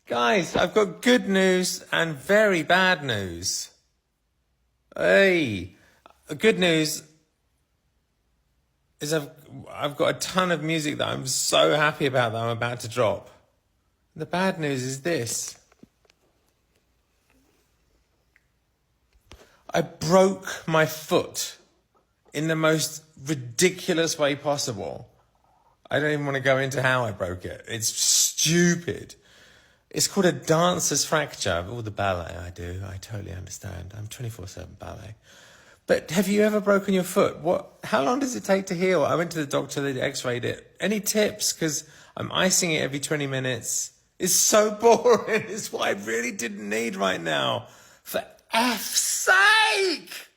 Guys, I've got good news and very bad news. Hey, good news is I've got a ton of music that I'm so happy about that I'm about to drop. The bad news is this. I broke my foot in the most ridiculous way possible. I don't even want to go into how I broke it. It's stupid. It's called a dancer's fracture. All the ballet I do, I totally understand. I'm 24/7 ballet. But have you ever broken your foot? How long does it take to heal? I went to the doctor, they x-rayed it. Any tips? Because I'm icing it every 20 minutes. It's so boring. It's what I really didn't need right now. For F's sake!